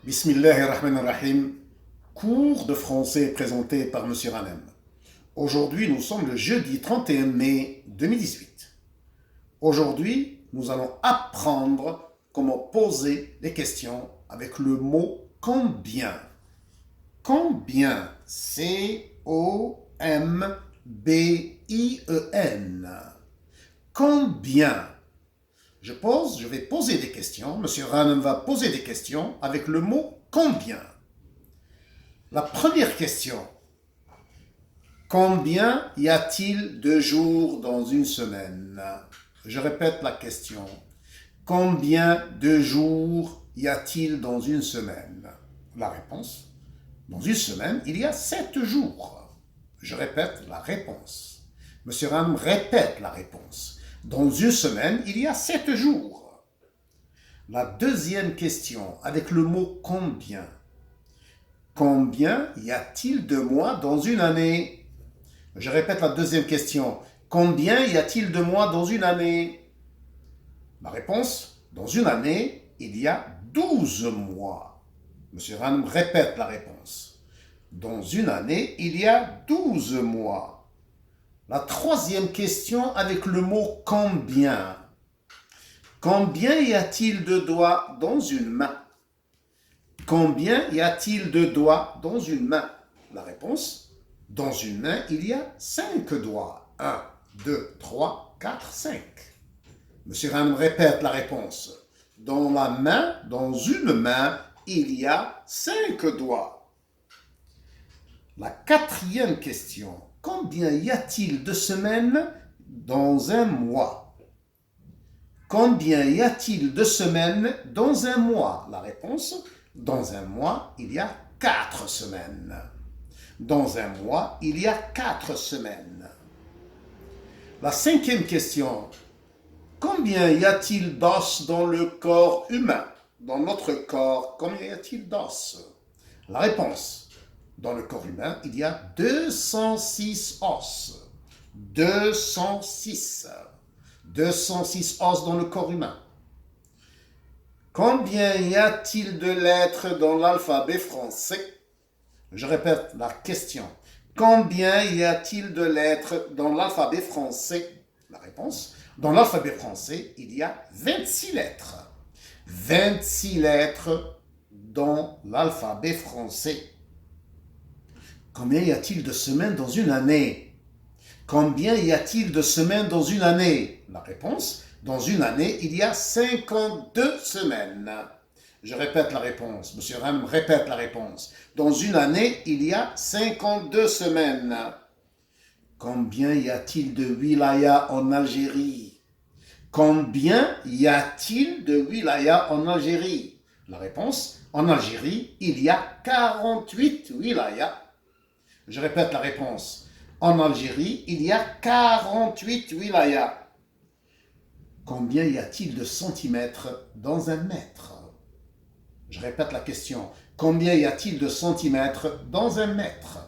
Bismillahirrahmanirrahim. Cours de français présenté par Monsieur Hanem. Aujourd'hui, nous sommes le jeudi 31 mai 2018. Aujourd'hui, nous allons apprendre comment poser des questions avec le mot combien. Combien. C-O-M-B-I-E-N. Combien. Je vais poser des questions. Monsieur Hanem va poser des questions avec le mot combien. La première question. Combien y a-t-il de jours dans une semaine? Je répète la question. Combien de jours y a-t-il dans une semaine? La réponse. Dans une semaine, il y a 7 jours. Je répète la réponse. Monsieur Hanem répète la réponse. Dans une semaine, il y a 7 jours. La deuxième question, avec le mot combien. Combien y a-t-il de mois dans une année? Je répète la deuxième question. Combien y a-t-il de mois dans une année? La réponse, dans une année, il y a 12 mois. Monsieur Hanem répète la réponse. Dans une année, il y a 12 mois. La troisième question avec le mot combien. Combien y a-t-il de doigts dans une main? Combien y a-t-il de doigts dans une main? La réponse, dans une main, il y a 5 doigts. 1, 2, 3, 4, 5. Monsieur Hanem répète la réponse. Dans une main, il y a 5 doigts. La quatrième question. Combien y a-t-il de semaines dans un mois? Combien y a-t-il de semaines dans un mois? La réponse, dans un mois, il y a 4 semaines. Dans un mois, il y a 4 semaines. La cinquième question. Combien y a-t-il d'os dans le corps humain? Dans notre corps, combien y a-t-il d'os? La réponse. Dans le corps humain, il y a 206 os. 206. 206 os dans le corps humain. Combien y a-t-il de lettres dans l'alphabet français? Je répète la question. Combien y a-t-il de lettres dans l'alphabet français? La réponse. Dans l'alphabet français, il y a 26 lettres. 26 lettres dans l'alphabet français. Combien y a-t-il de semaines dans une année? Combien y a-t-il de semaines dans une année? La réponse, dans une année, il y a 52 semaines. Je répète la réponse. Monsieur Hanem répète la réponse. Dans une année, il y a 52 semaines. Combien y a-t-il de wilayas en Algérie? Combien y a-t-il de wilayas en Algérie? La réponse, en Algérie, il y a 48 wilayas. Je répète la réponse. En Algérie, il y a 48 wilayas. Combien y a-t-il de centimètres dans un mètre? Je répète la question. Combien y a-t-il de centimètres dans un mètre?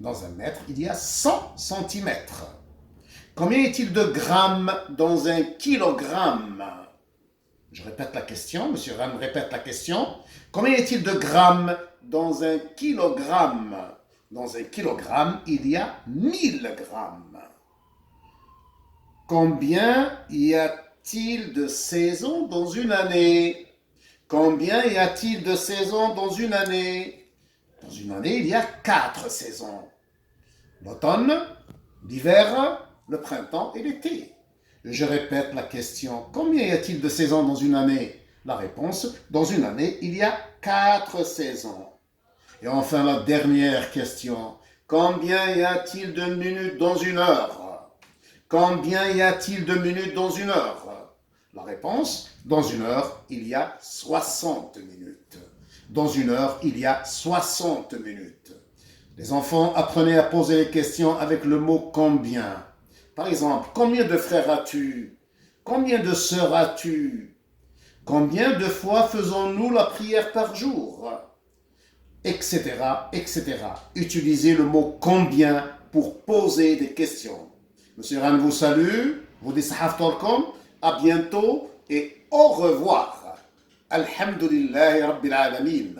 Dans un mètre, il y a 100 centimètres. Combien y a-t-il de grammes dans un kilogramme? Je répète la question. Monsieur Hanem répète la question. Combien y a-t-il de grammes dans un kilogramme? Dans un kilogramme, il y a 1000 grammes. Combien y a-t-il de saisons dans une année? Combien y a-t-il de saisons dans une année? Dans une année, il y a 4 saisons. L'automne, l'hiver, le printemps et l'été. Je répète la question. Combien y a-t-il de saisons dans une année? La réponse, dans une année, il y a 4 saisons. Et enfin, la dernière question. Combien y a-t-il de minutes dans une heure? Combien y a-t-il de minutes dans une heure? La réponse, dans une heure, il y a 60 minutes. Dans une heure, il y a 60 minutes. Les enfants, apprenez à poser les questions avec le mot combien. Par exemple, combien de frères as-tu? Combien de sœurs as-tu? Combien de fois faisons-nous la prière par jour? Etc., etc. Utilisez le mot combien pour poser des questions. Monsieur Hanem vous salue, vous dit sahaf torkom, à bientôt et au revoir. Alhamdulillahi Rabbil Alamin.